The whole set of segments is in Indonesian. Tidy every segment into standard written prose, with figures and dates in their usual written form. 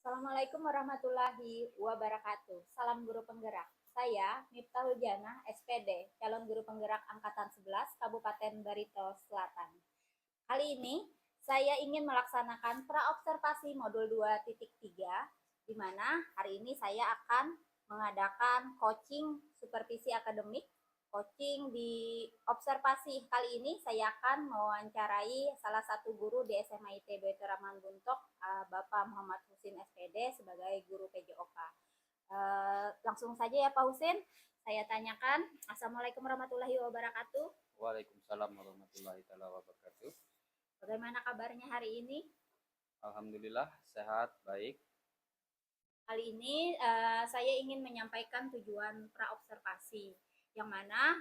Assalamualaikum warahmatullahi wabarakatuh. Salam guru penggerak. Saya Miftahul Jana, SPD, calon guru penggerak angkatan 11 Kabupaten Barito Selatan. Kali ini saya ingin melaksanakan praobservasi modul 2.3 di mana hari ini saya akan mengadakan coaching supervisi akademik. Coaching di observasi kali ini saya akan mewawancarai salah satu guru di SMA ITB Teraman Guntok, Bapak Muhammad Husin SPD sebagai guru PJOK. Langsung saja ya Pak Husin, saya tanyakan. Assalamualaikum warahmatullahi wabarakatuh. Waalaikumsalam warahmatullahi wabarakatuh. Bagaimana kabarnya hari ini? Alhamdulillah sehat, baik. Kali ini saya ingin menyampaikan tujuan praobservasi, yang mana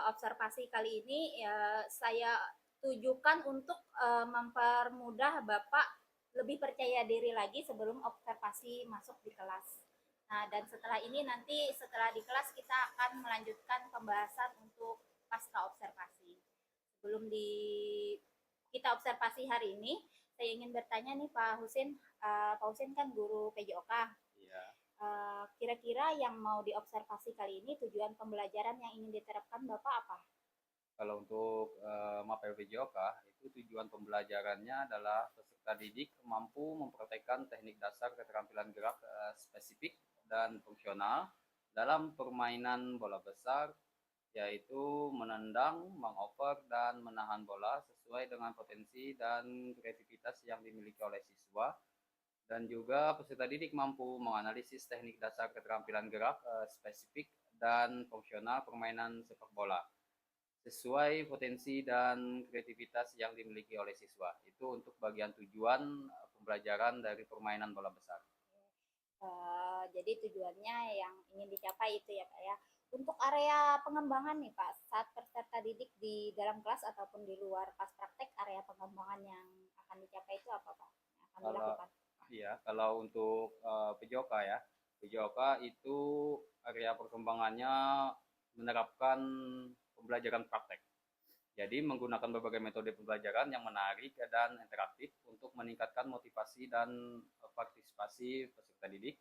observasi kali ini saya tujukan untuk mempermudah Bapak lebih percaya diri lagi sebelum observasi masuk di kelas. Nah, dan setelah ini nanti setelah di kelas kita akan melanjutkan pembahasan untuk pasca observasi. Sebelum kita observasi hari ini, saya ingin bertanya nih Pak Husin. Pak Husin kan guru PJOK. Iya. Kira-kira yang mau diobservasi kali ini tujuan pembelajaran yang ingin diterapkan Bapak apa? Kalau untuk MAPEL PJOK, itu tujuan pembelajarannya adalah peserta didik mampu mempraktekkan teknik dasar keterampilan gerak spesifik dan fungsional dalam permainan bola besar, yaitu menendang, mengoper, dan menahan bola sesuai dengan potensi dan kreativitas yang dimiliki oleh siswa. Dan juga peserta didik mampu menganalisis teknik dasar keterampilan gerak spesifik dan fungsional permainan sepak bola sesuai potensi dan kreativitas yang dimiliki oleh siswa. Itu untuk bagian tujuan pembelajaran dari permainan bola besar. Jadi tujuannya yang ingin dicapai itu ya Pak ya. Untuk area pengembangan nih Pak, saat peserta didik di dalam kelas ataupun di luar pas praktek, area pengembangan yang akan dicapai itu apa Pak? Yang akan dilakukan? Iya, kalau untuk PJOK ya, PJOK itu area perkembangannya menerapkan pembelajaran praktek. Jadi menggunakan berbagai metode pembelajaran yang menarik dan interaktif untuk meningkatkan motivasi dan partisipasi peserta didik.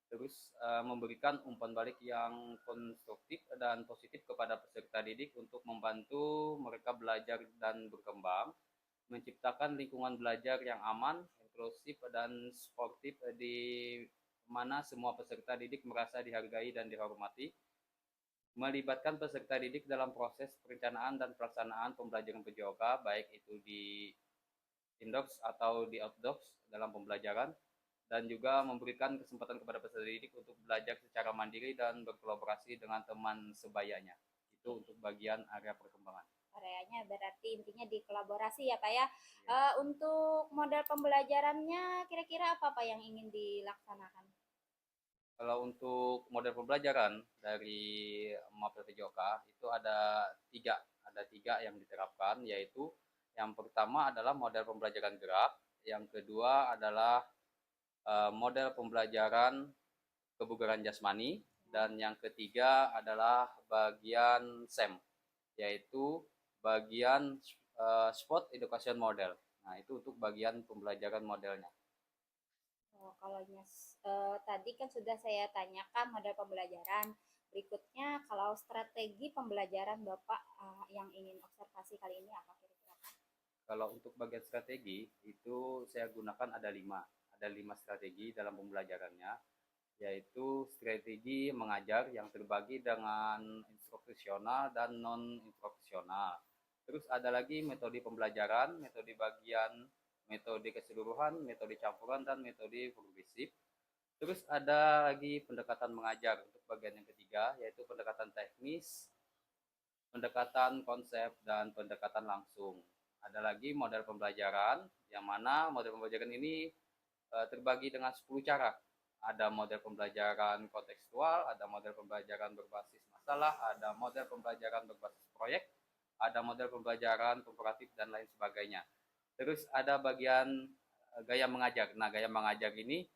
Terus memberikan umpan balik yang konstruktif dan positif kepada peserta didik untuk membantu mereka belajar dan berkembang, menciptakan lingkungan belajar yang aman, inklusif, dan sportif di mana semua peserta didik merasa dihargai dan dihormati, melibatkan peserta didik dalam proses perencanaan dan pelaksanaan pembelajaran PJOK, baik itu di indox atau di outdox dalam pembelajaran, dan juga memberikan kesempatan kepada peserta didik untuk belajar secara mandiri dan berkolaborasi dengan teman sebayanya. Itu untuk bagian area perkembangan. Areanya berarti intinya di kolaborasi ya Pak ya. Untuk model pembelajarannya kira-kira apa Pak yang ingin dilaksanakan? Kalau untuk model pembelajaran dari MAPEL PJOK itu ada tiga yang diterapkan, yaitu yang pertama adalah model pembelajaran gerak, yang kedua adalah model pembelajaran kebugaran jasmani, dan yang ketiga adalah bagian SEM, yaitu bagian Sport Education Model. Nah, itu untuk bagian pembelajaran modelnya. Kalau tadi kan sudah saya tanyakan model pembelajaran. Berikutnya kalau strategi pembelajaran Bapak yang ingin observasi kali ini apa kira-kira? Kalau untuk bagian strategi itu saya gunakan ada lima strategi dalam pembelajarannya, yaitu strategi mengajar yang terbagi dengan instruksional dan non instruksional. Terus ada lagi metode pembelajaran, metode bagian, metode keseluruhan, metode campuran, dan metode progresif. Terus ada lagi pendekatan mengajar untuk bagian yang ketiga, yaitu pendekatan teknis, pendekatan konsep, dan pendekatan langsung. Ada lagi model pembelajaran, yang mana model pembelajaran ini terbagi dengan 10 cara. Ada model pembelajaran kontekstual, ada model pembelajaran berbasis masalah, ada model pembelajaran berbasis proyek, ada model pembelajaran komparatif, dan lain sebagainya. Terus ada bagian gaya mengajar. Nah, gaya mengajar ini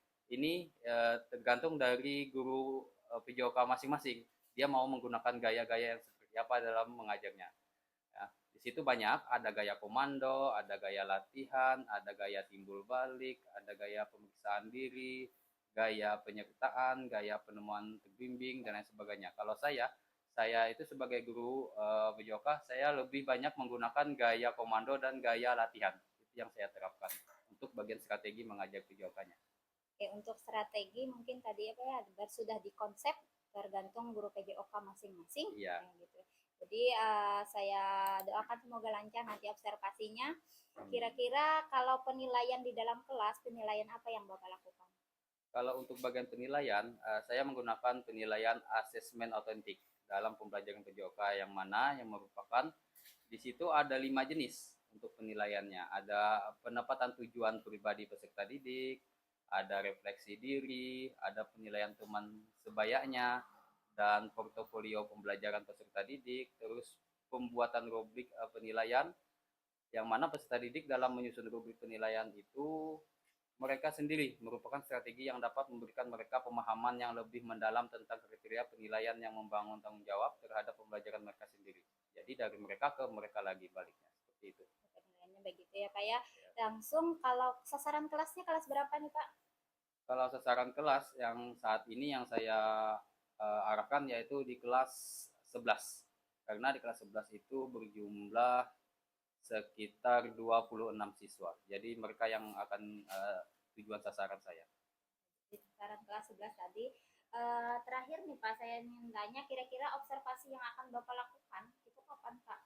tergantung dari guru PJOK masing-masing. Dia mau menggunakan gaya-gaya yang seperti apa dalam mengajarnya. Ya. Di situ banyak, ada gaya komando, ada gaya latihan, ada gaya timbul balik, ada gaya pemeriksaan diri, gaya penyertaan, gaya penemuan terbimbing, dan lain sebagainya. Kalau saya itu sebagai guru PJOK, saya lebih banyak menggunakan gaya komando dan gaya latihan. Itu yang saya terapkan untuk bagian strategi mengajar PJOK-nya. Oke, untuk strategi mungkin tadi apa ya, sudah dikonsep tergantung guru PJOK masing-masing. Iya. Ya, gitu. Jadi saya doakan semoga lancar nanti observasinya. Kira-kira kalau penilaian di dalam kelas, penilaian apa yang Bapak lakukan? Kalau untuk bagian penilaian, saya menggunakan penilaian asesmen autentik dalam pembelajaran PJOK, yang mana yang merupakan di situ ada 5 jenis untuk penilaiannya. Ada penempatan tujuan pribadi peserta didik, ada refleksi diri, ada penilaian teman sebayanya, dan portofolio pembelajaran peserta didik, terus pembuatan rubrik penilaian, yang mana peserta didik dalam menyusun rubrik penilaian itu mereka sendiri merupakan strategi yang dapat memberikan mereka pemahaman yang lebih mendalam tentang kriteria penilaian yang membangun tanggung jawab terhadap pembelajaran mereka sendiri. Jadi dari mereka ke mereka lagi baliknya, seperti itu. Penilaiannya begitu ya Pak ya. Langsung kalau sasaran kelasnya kelas berapa nih Pak? Kalau sasaran kelas yang saat ini yang saya arahkan yaitu di kelas 11. Karena di kelas 11 itu berjumlah sekitar 26 siswa. Jadi mereka yang akan tujuan sasaran saya. Di sasaran kelas 11 tadi. Terakhir nih Pak, saya ingin tanya kira-kira observasi yang akan Bapak lakukan itu kapan Pak?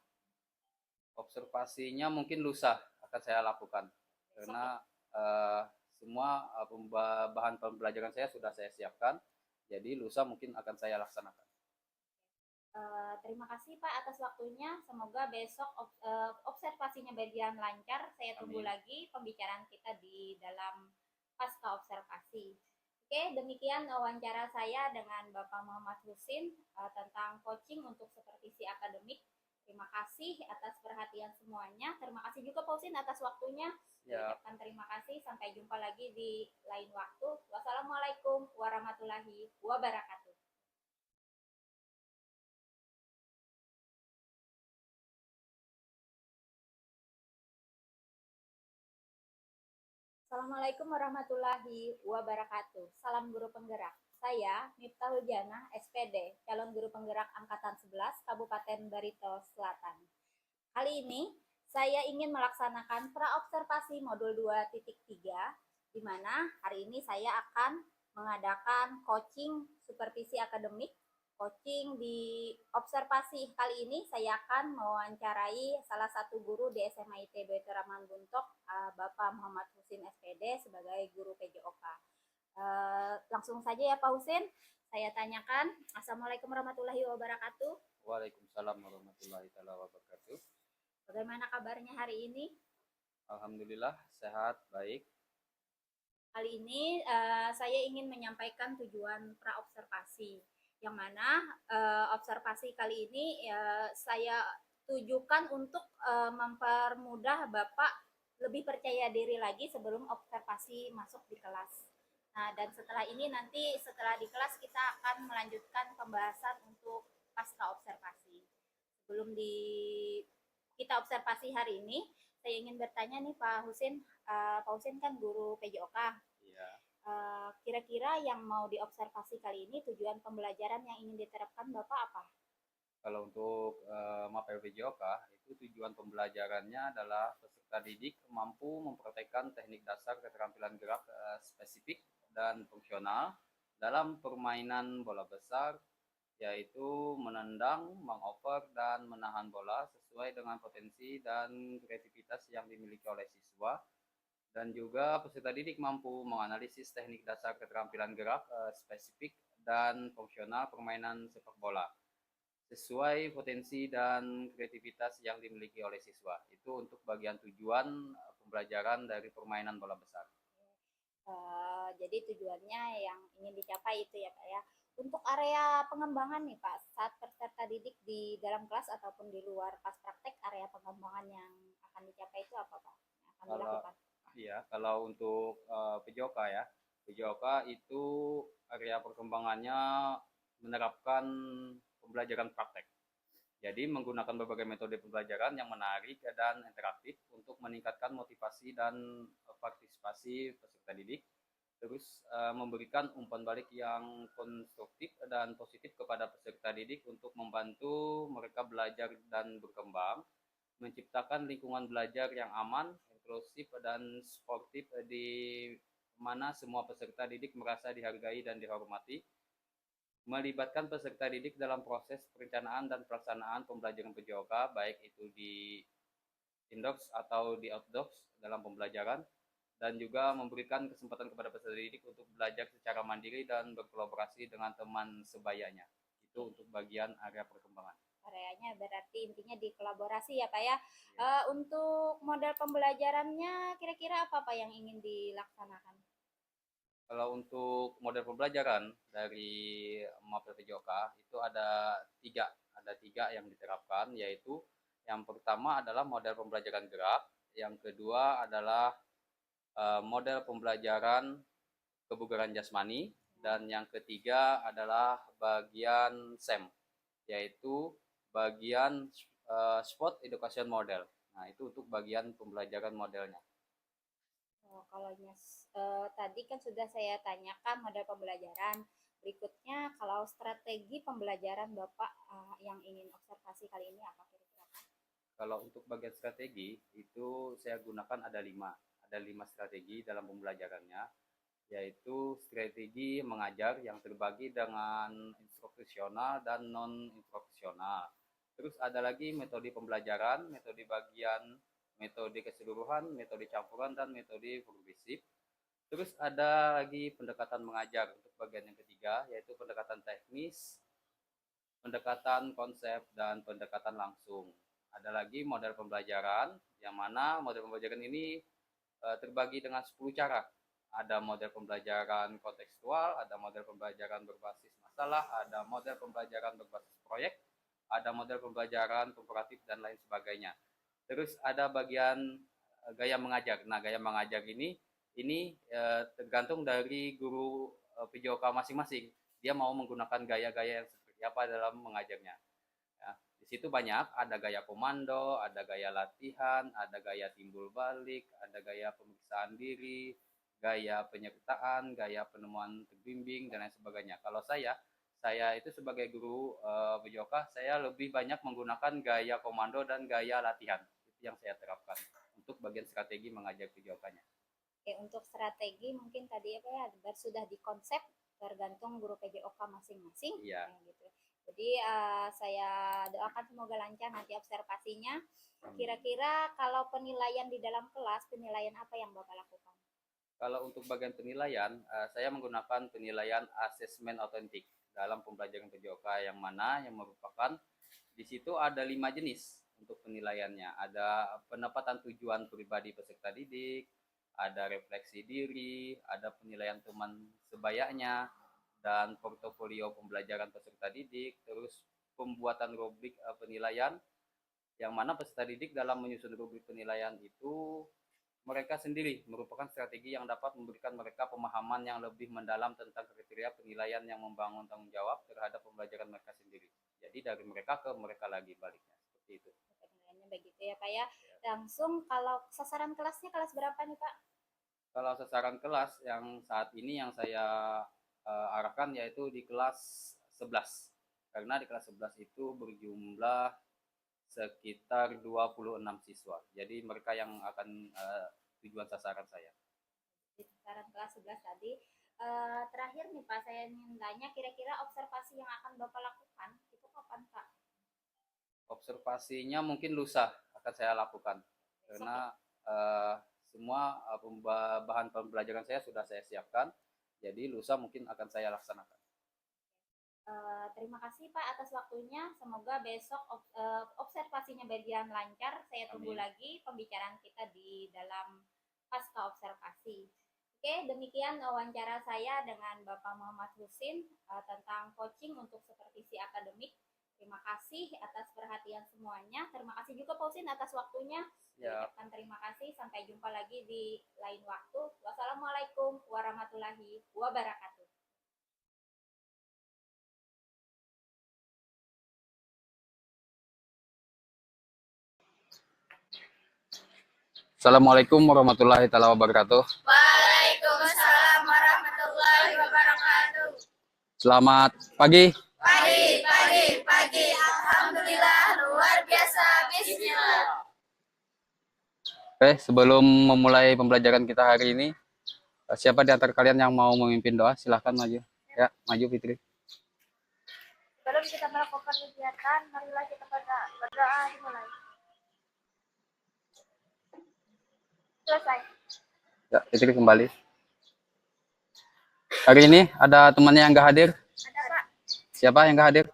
Observasinya mungkin lusa akan saya lakukan. Karena semua bahan pembelajaran saya sudah saya siapkan. Jadi lusa mungkin akan saya laksanakan. Terima kasih Pak atas waktunya. Semoga besok observasinya berjalan lancar. Saya tunggu Amin. lagi pembicaraan kita di dalam pasca observasi. Oke, demikian wawancara saya dengan Bapak Muhammad Husin tentang coaching untuk supervisi akademik. Terima kasih atas perhatian semuanya. Terima kasih juga Pak Husin atas waktunya. Ya. Ucapkan terima kasih. Sampai jumpa lagi di lain waktu. Wassalamualaikum warahmatullahi wabarakatuh. Assalamualaikum warahmatullahi wabarakatuh. Salam guru penggerak. Saya Miftahul Janah, SPD, calon guru penggerak angkatan 11 Kabupaten Barito Selatan. Kali ini saya ingin melaksanakan praobservasi modul 2.3, di mana hari ini saya akan mengadakan coaching supervisi akademik. Coaching di observasi kali ini saya akan mewawancarai salah satu guru di SMA ITB Teraman Buntok, Bapak Muhammad Husin SPD sebagai guru PJOK. Langsung saja ya Pak Husin, saya tanyakan. Assalamualaikum warahmatullahi wabarakatuh. Waalaikumsalam warahmatullahi wabarakatuh. Bagaimana kabarnya hari ini? Alhamdulillah sehat, baik. Kali ini saya ingin menyampaikan tujuan praobservasi, yang mana observasi kali ini saya tujukan untuk mempermudah Bapak lebih percaya diri lagi sebelum observasi masuk di kelas. Nah, dan setelah ini nanti setelah di kelas kita akan melanjutkan pembahasan untuk pasca observasi. Sebelum kita observasi hari ini, saya ingin bertanya nih Pak Husin. Pak Husin kan guru PJOK. Iya. Kira-kira yang mau diobservasi kali ini tujuan pembelajaran yang ingin diterapkan Bapak apa? Kalau untuk Mapel PJOK itu tujuan pembelajarannya adalah peserta didik mampu mempraktekkan teknik dasar keterampilan gerak spesifik dan fungsional dalam permainan bola besar, yaitu menendang, mengoper, dan menahan bola sesuai dengan potensi dan kreativitas yang dimiliki oleh siswa. Dan juga peserta didik mampu menganalisis teknik dasar keterampilan gerak spesifik dan fungsional permainan sepak bola sesuai potensi dan kreativitas yang dimiliki oleh siswa. Itu untuk bagian tujuan pembelajaran dari permainan bola besar. Jadi tujuannya yang ingin dicapai itu ya Pak ya. Untuk area pengembangan nih Pak, saat peserta didik di dalam kelas ataupun di luar pas praktek, area pengembangan yang akan dicapai itu apa Pak? Yang akan dilakukan? Iya, kalau untuk PJOK ya, PJOK itu area perkembangannya menerapkan pembelajaran praktek. Jadi menggunakan berbagai metode pembelajaran yang menarik dan interaktif untuk meningkatkan motivasi dan partisipasi peserta didik, terus memberikan umpan balik yang konstruktif dan positif kepada peserta didik untuk membantu mereka belajar dan berkembang, menciptakan lingkungan belajar yang aman, inklusif, dan sportif di mana semua peserta didik merasa dihargai dan dihormati, melibatkan peserta didik dalam proses perencanaan dan pelaksanaan pembelajaran PJOK, baik itu di indoors atau di outdoors dalam pembelajaran, dan juga memberikan kesempatan kepada peserta didik untuk belajar secara mandiri dan berkolaborasi dengan teman sebayanya. Itu untuk bagian area perkembangan. Areanya berarti intinya di kolaborasi ya Pak ya. Untuk model pembelajarannya kira-kira apa yang ingin dilaksanakan? Kalau untuk model pembelajaran dari Mapel PJOK itu ada tiga yang diterapkan, yaitu yang pertama adalah model pembelajaran gerak, yang kedua adalah model pembelajaran kebugaran jasmani, dan yang ketiga adalah bagian SEM, yaitu bagian Sport Education Model. Nah, itu untuk bagian pembelajaran modelnya. Kalau tadi kan sudah saya tanyakan model pembelajaran. Berikutnya kalau strategi pembelajaran Bapak yang ingin observasi kali ini apa kira-kira? Kalau untuk bagian strategi itu saya gunakan ada lima strategi dalam pembelajarannya, yaitu strategi mengajar yang terbagi dengan instruksional dan non instruksional. Terus ada lagi metode pembelajaran, metode bagian, metode keseluruhan, metode campuran, dan metode progresif. Terus ada lagi pendekatan mengajar untuk bagian yang ketiga, yaitu pendekatan teknis, pendekatan konsep, dan pendekatan langsung. Ada lagi model pembelajaran, yang mana model pembelajaran ini terbagi dengan 10 cara. Ada model pembelajaran kontekstual, ada model pembelajaran berbasis masalah, ada model pembelajaran berbasis proyek, ada model pembelajaran komparatif, dan lain sebagainya. Terus ada bagian gaya mengajar. Nah, gaya mengajar ini tergantung dari guru PJOK masing-masing. Dia mau menggunakan gaya-gaya yang seperti apa dalam mengajarnya. Ya, di situ banyak, ada gaya komando, ada gaya latihan, ada gaya timbul balik, ada gaya pemeriksaan diri, gaya penyertaan, gaya penemuan terbimbing, dan lain sebagainya. Kalau saya itu sebagai guru PJOK, saya lebih banyak menggunakan gaya komando dan gaya latihan. Itu yang saya terapkan untuk bagian strategi mengajar PJOK-nya. Oke, untuk strategi mungkin tadi apa ya sudah dikonsep tergantung guru PJOK masing-masing. Iya. Gitu. Jadi saya doakan semoga lancar nanti observasinya. Kira-kira kalau penilaian di dalam kelas, penilaian apa yang Bapak lakukan? Kalau untuk bagian penilaian, saya menggunakan penilaian asesmen otentik dalam pembelajaran PJOK, yang mana yang merupakan di situ ada 5 jenis untuk penilaiannya. Ada penempatan tujuan pribadi peserta didik, ada refleksi diri, ada penilaian teman sebayanya, dan portofolio pembelajaran peserta didik, terus pembuatan rubrik penilaian, yang mana peserta didik dalam menyusun rubrik penilaian itu mereka sendiri merupakan strategi yang dapat memberikan mereka pemahaman yang lebih mendalam tentang kriteria penilaian yang membangun tanggung jawab terhadap pembelajaran mereka sendiri. Jadi dari mereka ke mereka lagi baliknya, seperti itu. Penilaiannya begitu ya Pak ya. Langsung kalau sasaran kelasnya kelas berapa nih Pak? Kalau sasaran kelas yang saat ini yang saya arahkan yaitu di kelas 11. Karena di kelas 11 itu berjumlah sekitar 26 siswa. Jadi mereka yang akan tujuan sasaran saya. Di sasaran kelas 11 tadi. Terakhir nih Pak, saya ingin tanya kira-kira observasi yang akan Bapak lakukan itu kapan Pak? Observasinya mungkin lusa akan saya lakukan. Karena semua bahan pembelajaran saya sudah saya siapkan. Jadi lusa mungkin akan saya laksanakan. Terima kasih Pak atas waktunya. Semoga besok observasinya berjalan lancar. Saya tunggu Amin. lagi pembicaraan kita di dalam pasca observasi. Oke, demikian wawancara saya dengan Bapak Muhammad Husin tentang coaching untuk supervisi akademik. Terima kasih atas perhatian semuanya. Terima kasih juga Pak Husin atas waktunya. Ucapkan terima kasih. Sampai jumpa lagi di lain waktu. Wassalamualaikum warahmatullahi wabarakatuh. Assalamualaikum warahmatullahi wabarakatuh. Waalaikumsalam warahmatullahi wabarakatuh. Selamat pagi. Pagi. Alhamdulillah, luar biasa. Bismillah. Oke, sebelum memulai pembelajaran kita hari ini, siapa di antara kalian yang mau memimpin doa? Silahkan maju. Ya, maju Fitri. Sebelum kita melakukan kegiatan, marilah kita berdoa dimulai. Selesai. Ya, Fitri kembali. Hari ini ada temannya yang nggak hadir. Ada Pak. Siapa yang nggak hadir?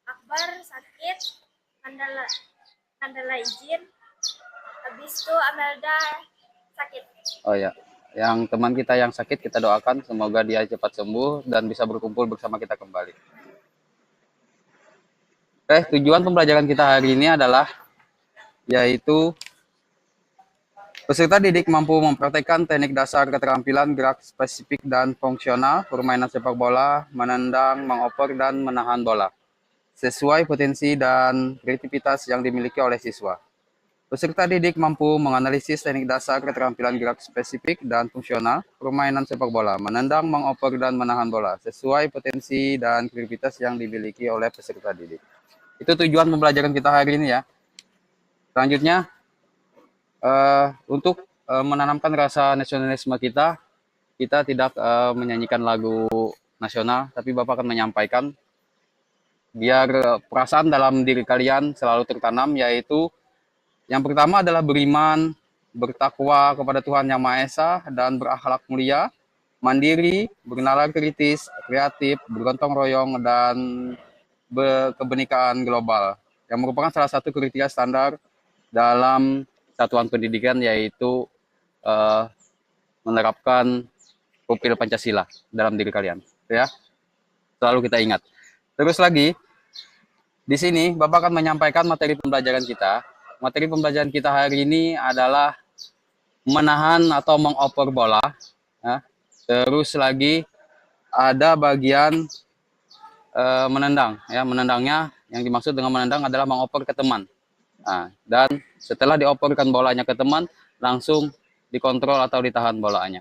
Akbar sakit, Kandala izin, habis itu Amelda sakit. Oh ya, yang teman kita yang sakit kita doakan semoga dia cepat sembuh dan bisa berkumpul bersama kita kembali. Oke, tujuan pembelajaran kita hari ini adalah yaitu peserta didik mampu mempraktekkan teknik dasar keterampilan gerak spesifik dan fungsional permainan sepak bola, menendang, mengoper, dan menahan bola sesuai potensi dan kreativitas yang dimiliki oleh siswa. Peserta didik mampu menganalisis teknik dasar keterampilan gerak spesifik dan fungsional permainan sepak bola, menendang, mengoper, dan menahan bola sesuai potensi dan kreativitas yang dimiliki oleh peserta didik. Itu tujuan pembelajaran kita hari ini ya. Selanjutnya, untuk menanamkan rasa nasionalisme kita tidak menyanyikan lagu nasional, tapi Bapak akan menyampaikan biar perasaan dalam diri kalian selalu tertanam, yaitu yang pertama adalah beriman, bertakwa kepada Tuhan Yang Maha Esa, dan berakhlak mulia, mandiri, bernalar kritis, kreatif, bergotong royong, dan berkebenekaan global, yang merupakan salah satu kriteria standar dalam satuan pendidikan, yaitu menerapkan profil Pancasila dalam diri kalian. Ya, selalu kita ingat. Terus lagi, di sini Bapak akan menyampaikan materi pembelajaran kita. Materi pembelajaran kita hari ini adalah menahan atau mengoper bola. Ya. Terus lagi ada bagian menendang. Ya, menendangnya yang dimaksud dengan menendang adalah mengoper ke teman. Nah, dan setelah dioperkan bolanya ke teman, langsung dikontrol atau ditahan bolanya.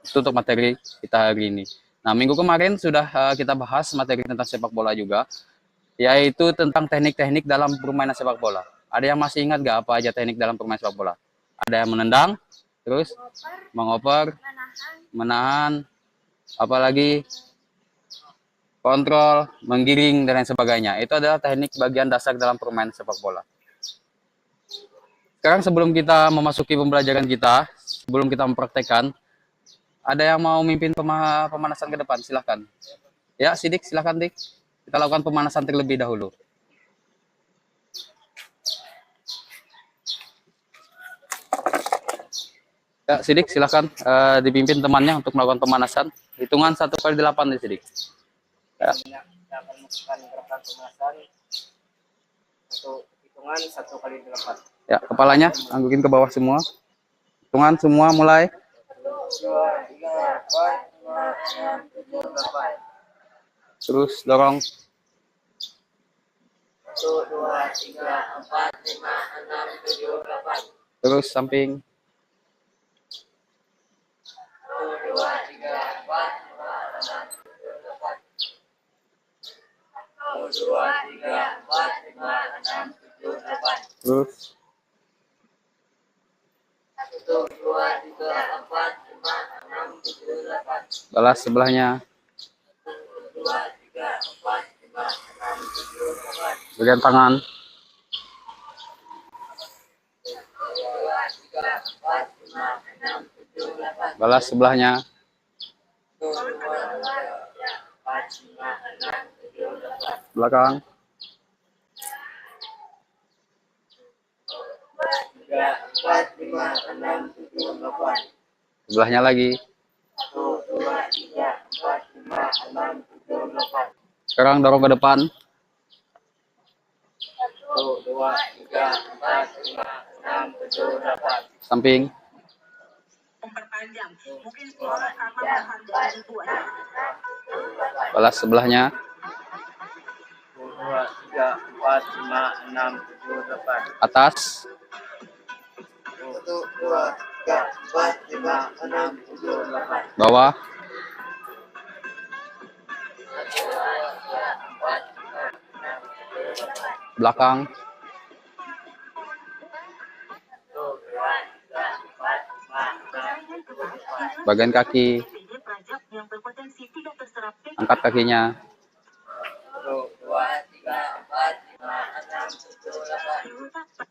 Itu untuk materi kita hari ini. Nah, minggu kemarin sudah kita bahas materi tentang sepak bola juga, yaitu tentang teknik-teknik dalam permainan sepak bola. Ada yang masih ingat gak apa aja teknik dalam permainan sepak bola? Ada yang menendang, terus mengoper, menahan, apalagi kontrol, menggiring, dan lain sebagainya. Itu adalah teknik bagian dasar dalam permainan sepak bola. Sekarang sebelum kita memasuki pembelajaran kita, sebelum kita mempraktekkan, ada yang mau mimpin pemanasan ke depan? Silahkan. Ya, Sidik, silahkan Dik. Kita lakukan pemanasan terlebih dahulu. Ya, Sidik, silahkan dipimpin temannya untuk melakukan pemanasan. Hitungan 1x8 nih, Sidik. Ya. Kita akan melakukan gerakan pemanasan untuk hitungan 1x8. Ya, kepalanya anggukin ke bawah semua. Hitungan semua mulai. 2, 3, 4, 5, 6, 7, 8. Terus dorong. 1, 2, 3, 4, 5, 6, 7, 8. Terus samping. 1, 2, 3, 4, 5, 6, 7, 8. 1, 2, 3, 4, 5, 6, 7, 8. Terus 1, 2, 3, 4, 5, 6, 7, 8. balas sebelahnya. 1, 2, 3, 4, 5, 6, 7, 8. Bagian tangan. 1, 2, 3, 4, 5, 6, 7, 8. Balas sebelahnya. 1, 2, 3, 4, 5, 6, 7, 8. Belakang. 3, 4, 5, 6, 7, 8. Sebelahnya lagi. 1, 2, 3, 4, 5, 6, 7, 8. Sekarang dorong ke depan. 1, 2, 3, 4, 5, 6, 7, 8. Samping. Memperpanjang, mungkin suara karena menghargai ribuan. Balas sebelahnya. 1, 2, 3, 4, 5, 6, 7, 8. Atas. 1, 2, 3, 4, 5, 6, 7, 8. Bawah. Belakang. Bagian kaki. Angkat kakinya. 1, 2, 3, 4, 5, 6, 7, 8.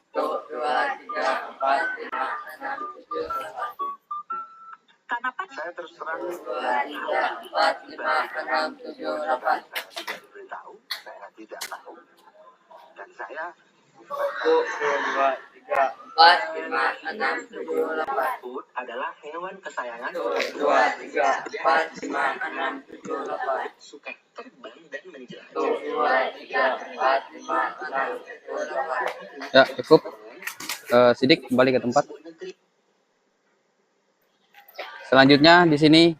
1, 2, 3, 4, 5, 6, 7, 8. Saya terus terang 1, 2, 3, 4, 5, 6, 7, 8. tidak diberitahu, saya tidak tahu. Dan saya 1, 2, 3, 4, 5, 6, 7, 8. Food adalah hewan kesayangan 1, 2, 3, 4, 5, 6, 7, 8. suka terbang dan menjelajah. 1, 2, 3, 4, 5, 6, 7, 8. Ya, cukup. Sidik kembali ke tempat. Selanjutnya di sini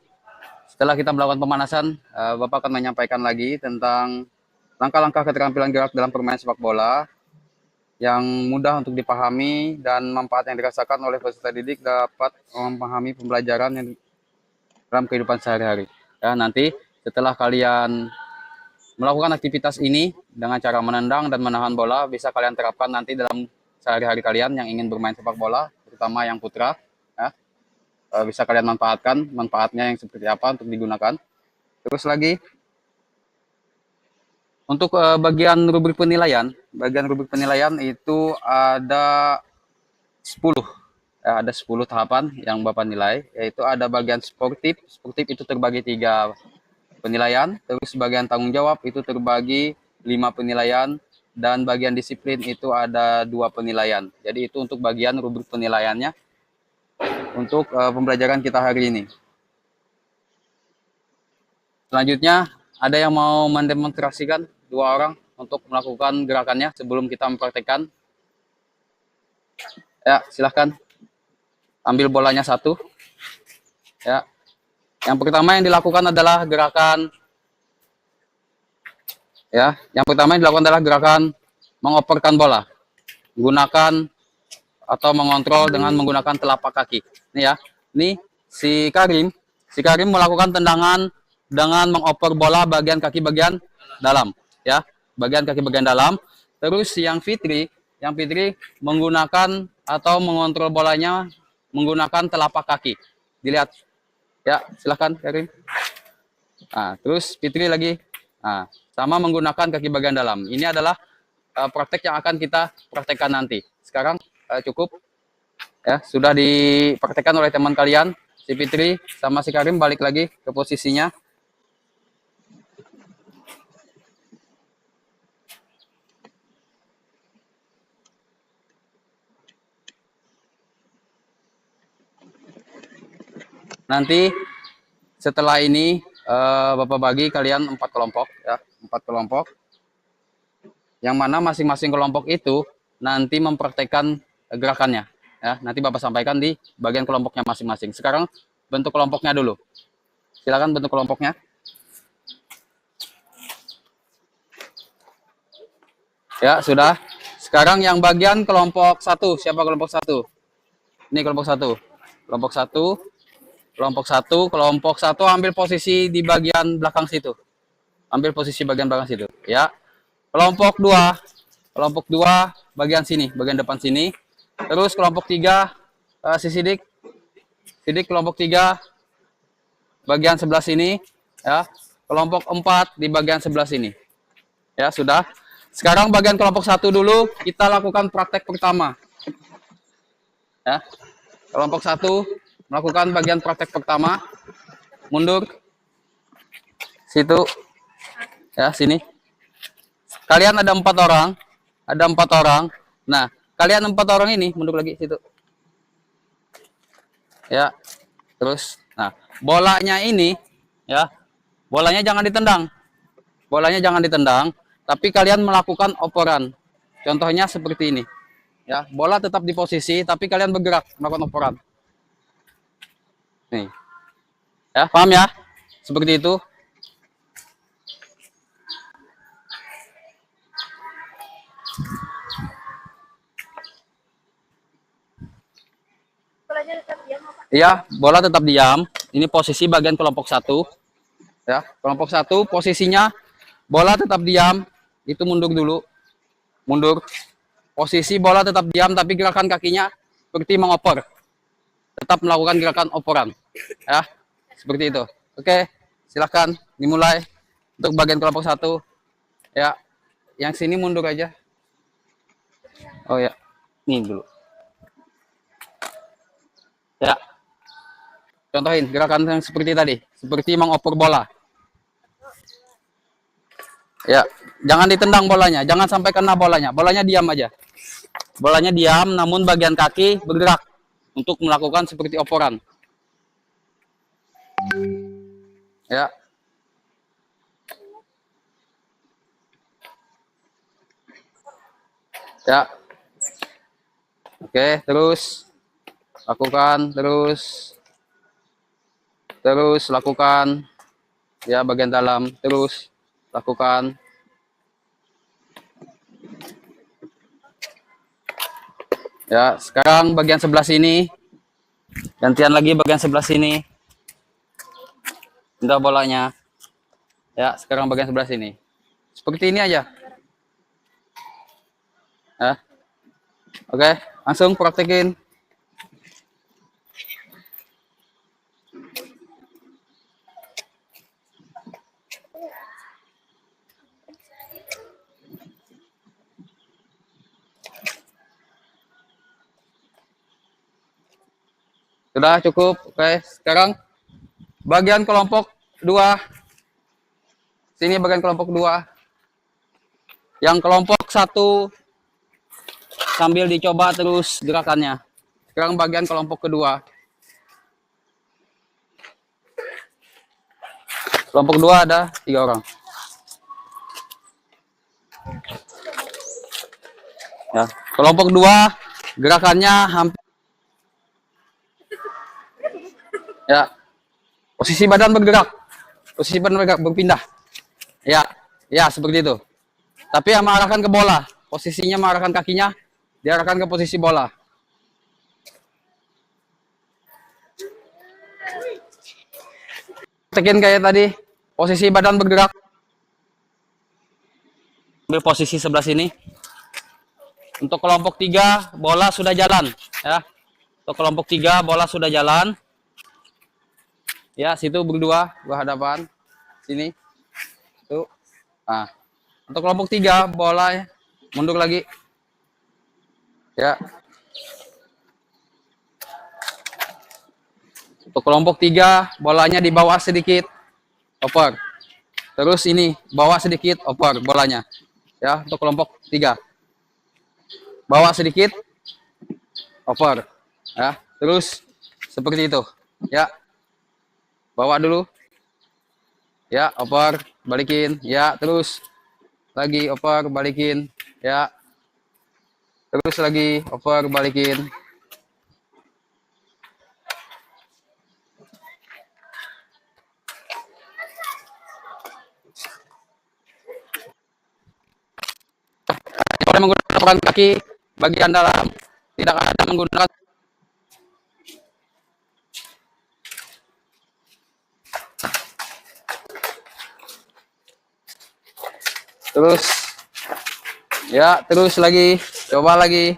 setelah kita melakukan pemanasan, Bapak akan menyampaikan lagi tentang langkah-langkah keterampilan gerak dalam permainan sepak bola yang mudah untuk dipahami dan manfaat yang dirasakan oleh peserta didik dapat memahami pembelajaran yang dalam kehidupan sehari-hari. Ya, nanti setelah kalian melakukan aktivitas ini dengan cara menendang dan menahan bola, bisa kalian terapkan nanti dalam sehari-hari kalian yang ingin bermain sepak bola, terutama yang putra. Ya. Bisa kalian manfaatkan, manfaatnya yang seperti apa untuk digunakan. Terus lagi, untuk bagian rubrik penilaian itu ada 10. Ya, ada 10 tahapan yang Bapak nilai, yaitu ada bagian sportif itu terbagi 3 penilaian, terus bagian tanggung jawab itu terbagi 5 penilaian, dan bagian disiplin itu ada 2 penilaian. Jadi itu untuk bagian rubrik penilaiannya untuk pembelajaran kita hari ini. Selanjutnya, ada yang mau mendemonstrasikan 2 orang untuk melakukan gerakannya sebelum kita mempraktekkan? Ya, silahkan. Ambil bolanya 1. Ya. Yang pertama yang dilakukan adalah gerakan mengoperkan bola. Gunakan atau mengontrol dengan menggunakan telapak kaki. Nih ya. Nih si Karim melakukan tendangan dengan mengoper bola bagian kaki bagian dalam, ya. Bagian kaki bagian dalam. Terus yang Fitri menggunakan atau mengontrol bolanya menggunakan telapak kaki. Dilihat. Ya, silahkan Karim. Nah, terus Fitri lagi. Nah, sama menggunakan kaki bagian dalam. Ini adalah praktek yang akan kita praktekkan nanti. Sekarang cukup. Ya, sudah dipraktekkan oleh teman kalian. Si Fitri sama si Karim balik lagi ke posisinya. Nanti setelah ini Bapak bagi kalian 4 kelompok, ya, 4 kelompok. Yang mana masing-masing kelompok itu nanti mempraktekkan gerakannya. Ya, nanti Bapak sampaikan di bagian kelompoknya masing-masing. Sekarang bentuk kelompoknya dulu. Silakan bentuk kelompoknya. Ya, sudah. Sekarang yang bagian kelompok 1. Siapa kelompok 1? Ini kelompok 1. Kelompok 1. Kelompok 1 ambil posisi di bagian belakang situ. Ambil posisi bagian belakang situ, ya. Kelompok 2 bagian sini, bagian depan sini. Terus kelompok 3 si Sidik kelompok 3 bagian sebelah sini, ya. Kelompok 4 di bagian sebelah sini. Ya, sudah. Sekarang bagian kelompok 1 dulu kita lakukan praktek pertama. Ya. Kelompok 1 melakukan bagian praktek pertama. Mundur. Situ. Ya, sini. Kalian ada 4 orang. Nah, kalian 4 orang ini mundur lagi situ. Ya. Terus, nah, bolanya ini, ya. Bolanya jangan ditendang. Tapi kalian melakukan operan. Contohnya seperti ini. Ya, bola tetap di posisi tapi kalian bergerak melakukan operan. Nih. Ya, paham ya? Seperti itu. Iya, bola tetap diam. Ini posisi bagian kelompok 1. Ya, kelompok 1 posisinya bola tetap diam. Itu mundur dulu. Mundur. Posisi bola tetap diam tapi gerakan kakinya seperti mengoper. Tetap melakukan gerakan operan. Ya, seperti itu. Oke, silakan dimulai untuk bagian kelompok 1. Ya, yang sini mundur aja. Oh ya, nih dulu. Ya, contohin gerakan yang seperti tadi, seperti mengoper bola. Ya, jangan ditendang bolanya, jangan sampai kena bolanya. Bolanya diam aja. Bolanya diam, namun bagian kaki bergerak untuk melakukan seperti operan. Ya. Ya. Oke, terus lakukan, terus lakukan. Ya, bagian dalam, terus lakukan. Ya, sekarang bagian sebelah sini. Gantian lagi bagian sebelah sini. Pindah bolanya. Ya, sekarang bagian sebelah sini. Seperti ini aja. Ya. Oke, langsung praktekin. Sudah cukup. Oke, sekarang bagian kelompok 2. Sini bagian kelompok 2. Yang kelompok 1 sambil dicoba terus gerakannya. Sekarang bagian kelompok kedua. Kelompok 2 ada 3 orang. Ya, kelompok 2 gerakannya hampir. Ya, posisi badan bergerak. Posisi badan bergerak, berpindah. Ya, ya seperti itu. Tapi yang mengarahkan ke bola. Posisinya mengarahkan kakinya, diarahkan ke posisi bola. Tekin kayak tadi, posisi badan bergerak. Ambil posisi sebelah sini. Untuk kelompok 3, bola sudah jalan. Ya, untuk kelompok 3, bola sudah jalan. Ya, situ berdua, berhadapan. Sini. Tuh. Nah, untuk kelompok 3, bola ya. Mundur lagi. Ya. Untuk kelompok 3, bolanya di bawah sedikit. Oper. Terus ini, bawah sedikit, oper bolanya. Ya, untuk kelompok 3. Bawah sedikit, oper. Ya, terus seperti itu. Ya. Bawa dulu. Ya, oper, balikin. Ya, terus lagi oper, balikin. Ya. Terus lagi oper, balikin. Boleh menggunakan kaki bagian dalam, tidak ada menggunakan. Terus ya, terus lagi, coba lagi.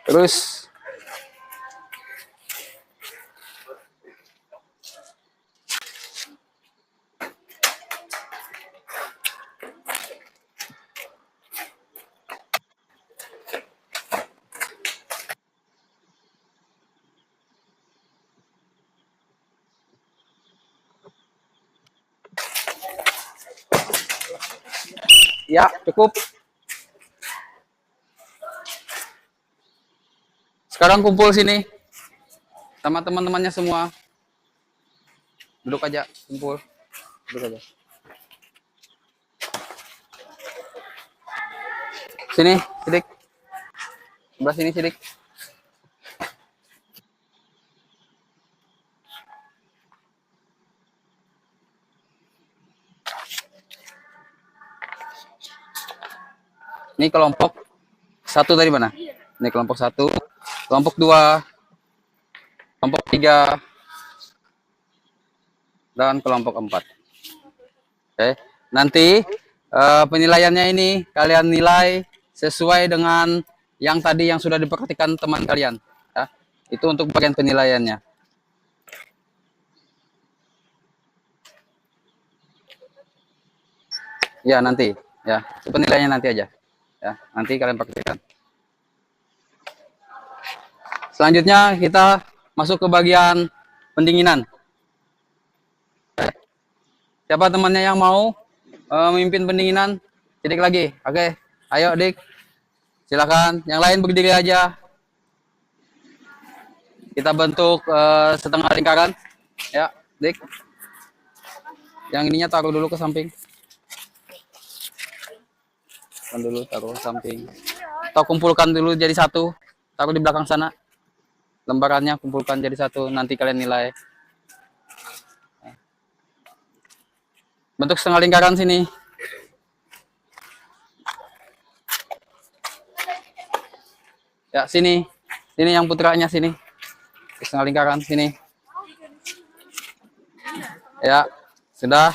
Terus ya, cukup. Sekarang kumpul sini sama teman-temannya semua. Duduk aja, kumpul. Duduk aja. Sini, Sidik. Sebelah sini, Sidik. Ini kelompok 1 tadi mana? Ini kelompok 1, kelompok 2, kelompok 3, dan kelompok 4. Oke, nanti penilaiannya ini kalian nilai sesuai dengan yang tadi yang sudah diperhatikan teman kalian. Ya. Itu untuk bagian penilaiannya. Ya nanti, ya penilaiannya nanti aja. Ya nanti kalian praktekkan. Selanjutnya kita masuk ke bagian pendinginan. Siapa temannya yang mau memimpin pendinginan? Dik lagi. Oke, ayo Dik. Silakan. Yang lain berdiri aja. Kita bentuk setengah lingkaran. Ya, Dik. Yang ininya taruh dulu ke samping. Taruh ke samping. Atau kumpulkan dulu jadi satu. Taruh di belakang sana. Lembarannya kumpulkan jadi satu. Nanti kalian nilai. Bentuk setengah lingkaran sini. Ya, sini. Sini yang putranya sini. Setengah lingkaran sini. Ya, sudah.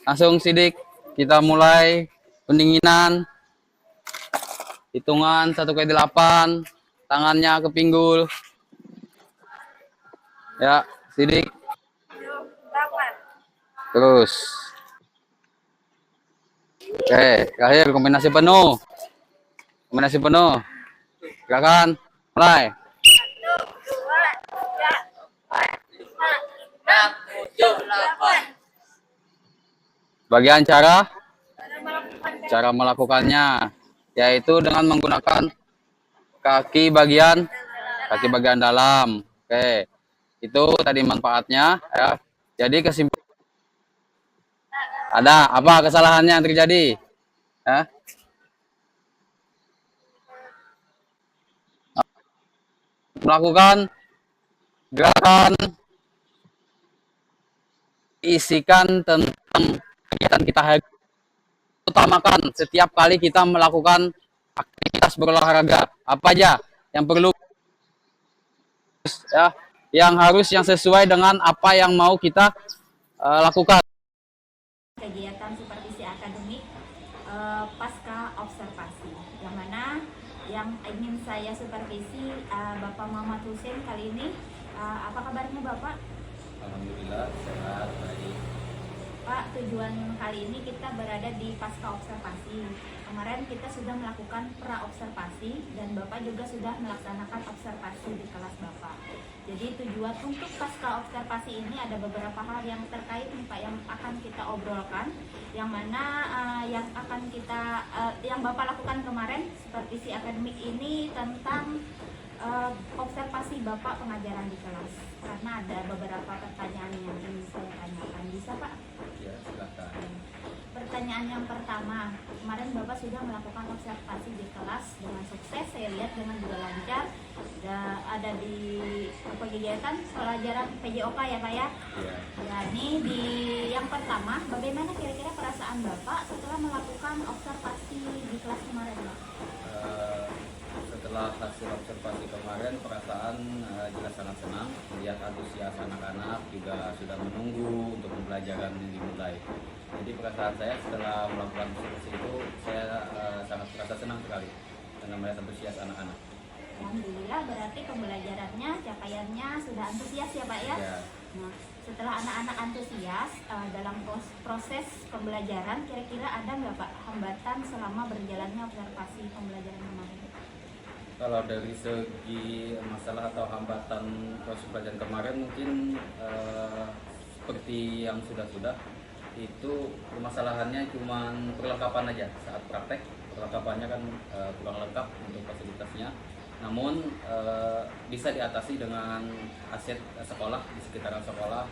Langsung sidik. Kita mulai pendinginan. Hitungan 1 ke 8. Tangannya ke pinggul. Ya, sidik. Terus. Oke, terakhir kombinasi penuh. Kombinasi penuh. Silakan, mulai. 1, 2, 3, 4, 5, 6, 7, 8. Bagian cara melakukannya yaitu dengan menggunakan kaki bagian dalam. Oke. Itu tadi manfaatnya ya. Jadi kesimpulan ada apa kesalahannya yang terjadi? Ya? Melakukan gerakan isikan tentang kegiatan kita hari utamakan setiap kali kita melakukan aktivitas berolahraga. Apa aja yang perlu ya, yang sesuai dengan apa yang mau kita lakukan. Kegiatan supervisi akademik pasca observasi, yang mana yang ingin saya supervisi Bapak Muhammad Hussein kali ini. Apa kabarnya Bapak? Alhamdulillah sehat, baik. Pak, tujuan kali ini kita berada di pasca observasi. Kemarin kita sudah melakukan pra observasi dan Bapak juga sudah melaksanakan observasi di kelas Bapak. Jadi tujuan untuk pasca observasi ini ada beberapa hal yang terkait nih Pak yang akan kita obrolkan, yang mana yang akan kita yang Bapak lakukan kemarin supervisi akademik ini tentang observasi Bapak pengajaran di kelas. Karena ada beberapa pertanyaan yang ingin saya tanyakan. Bisa Pak? Ya, silakan. Pertanyaan yang pertama, kemarin Bapak sudah melakukan observasi di kelas dengan sukses, saya lihat dengan juga lancar. Ada di kegiatan pelajaran PJOK ya Pak ya? Ya. Ya, ini di yang pertama, bagaimana kira-kira perasaan Bapak setelah melakukan observasi di kelas kemarin Pak? Setelah hasil observasi kemarin, perasaan jelas sangat senang melihat antusias anak-anak juga sudah menunggu untuk pembelajaran yang dimulai. Jadi perasaan saya setelah melakukan observasi itu saya sangat merasa senang sekali karena melihat antusias anak-anak. Alhamdulillah, berarti pembelajarannya, capaiannya sudah antusias ya Pak ya? Ya. Nah, setelah anak-anak antusias dalam proses pembelajaran, kira-kira ada nggak Pak hambatan selama berjalannya observasi pembelajaran kemarin? Kalau dari segi masalah atau hambatan proses pelajaran kemarin mungkin seperti yang sudah-sudah itu permasalahannya cuma perlengkapan aja saat praktek. Perlengkapannya kan kurang lengkap untuk fasilitasnya. Namun bisa diatasi dengan aset sekolah di sekitaran sekolah,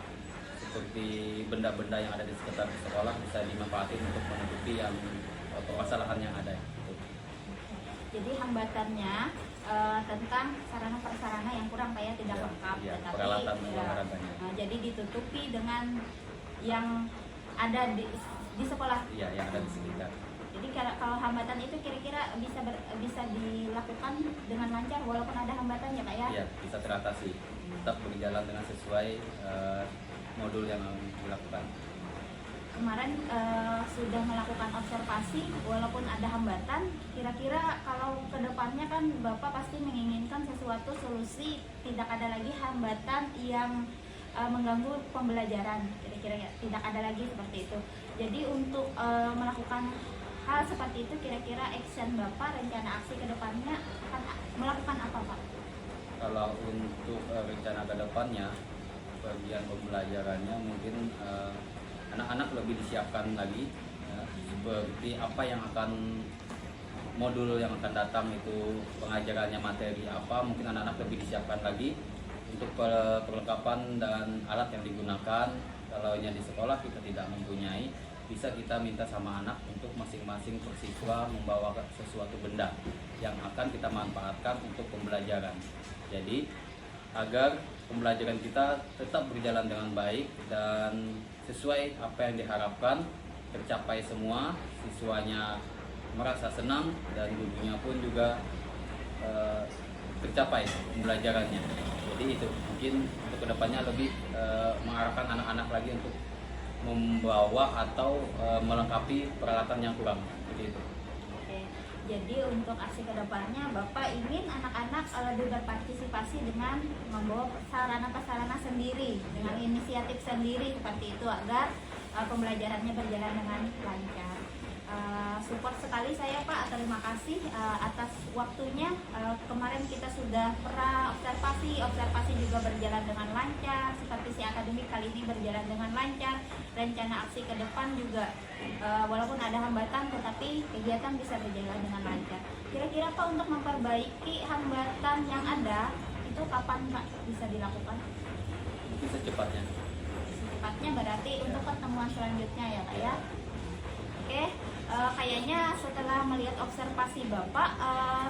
seperti benda-benda yang ada di sekitar sekolah bisa dimanfaatkan untuk menutupi yang permasalahan yang ada. Jadi hambatannya tentang sarana-prasarana yang kurang Pak ya, tidak Ya, lengkap, ya, tetapi peralatan olahraganya. jadi ditutupi dengan yang ada di sekolah. Iya, yang ada di sekitar. Jadi kalau hambatan itu kira-kira bisa dilakukan dengan lancar walaupun ada hambatan ya Pak ya? Iya, bisa teratasi. Tetap berjalan dengan sesuai modul yang dilakukan. Kemarin sudah melakukan observasi walaupun ada hambatan, kira-kira kalau kedepannya kan Bapak pasti menginginkan sesuatu solusi, tidak ada lagi hambatan yang mengganggu pembelajaran, kira-kira ya, tidak ada lagi seperti itu. Jadi untuk melakukan hal seperti itu, kira-kira action Bapak, rencana aksi kedepannya akan melakukan apa Pak? Kalau untuk rencana ke depannya, bagian pembelajarannya mungkin anak-anak lebih disiapkan lagi, ya, seperti apa yang akan modul yang akan datang itu pengajarannya materi apa, mungkin anak-anak lebih disiapkan lagi untuk perlengkapan dan alat yang digunakan. Kalau di sekolah kita tidak mempunyai, bisa kita minta sama anak untuk masing-masing persiswa membawa sesuatu benda yang akan kita manfaatkan untuk pembelajaran. Jadi agar pembelajaran kita tetap berjalan dengan baik dan sesuai apa yang diharapkan, tercapai semua, siswanya merasa senang dan gurunya pun juga tercapai pembelajarannya. Jadi itu mungkin untuk kedepannya lebih mengarahkan anak-anak lagi untuk membawa atau melengkapi peralatan yang kurang, seperti itu. Oke, jadi untuk aksi kedepannya Bapak ingin anak-anak lebih berpartisipasi dengan membawa sarana-prasarana sendiri, dengan inisiatif sendiri seperti itu agar pembelajarannya berjalan dengan lancar. Support sekali saya Pak, terima kasih atas waktunya. Kemarin kita sudah pernah observasi juga berjalan dengan lancar, seperti si akademik kali ini berjalan dengan lancar. Rencana aksi ke depan juga walaupun ada hambatan tetapi kegiatan bisa berjalan dengan lancar. Kira-kira Pak untuk memperbaiki hambatan yang ada itu kapan Pak bisa dilakukan? Bisa cepatnya. Secepatnya berarti untuk pertemuan selanjutnya ya Pak ya. Oke, kayaknya setelah melihat observasi Bapak,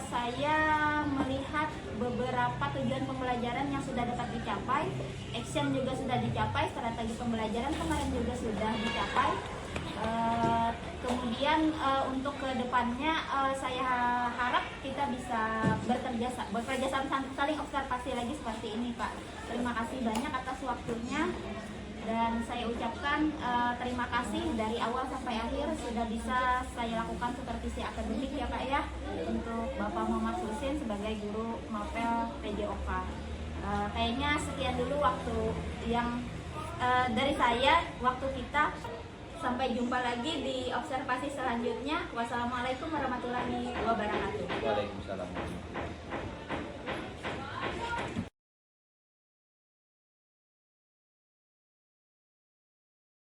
saya melihat beberapa tujuan pembelajaran yang sudah dapat dicapai, action juga sudah dicapai, strategi pembelajaran kemarin juga sudah dicapai. Kemudian untuk kedepannya saya harap kita bisa bekerja sama saling observasi lagi seperti ini Pak. Terima kasih banyak atas waktunya. Dan saya ucapkan terima kasih dari awal sampai akhir sudah bisa saya lakukan seperti si akademik ya Pak ya, untuk Bapak Muhammad Husin sebagai guru Mapel PJOK. Kayaknya sekian dulu waktu yang dari saya, waktu kita. Sampai jumpa lagi di observasi selanjutnya. Wassalamualaikum warahmatullahi wabarakatuh. Waalaikumsalam.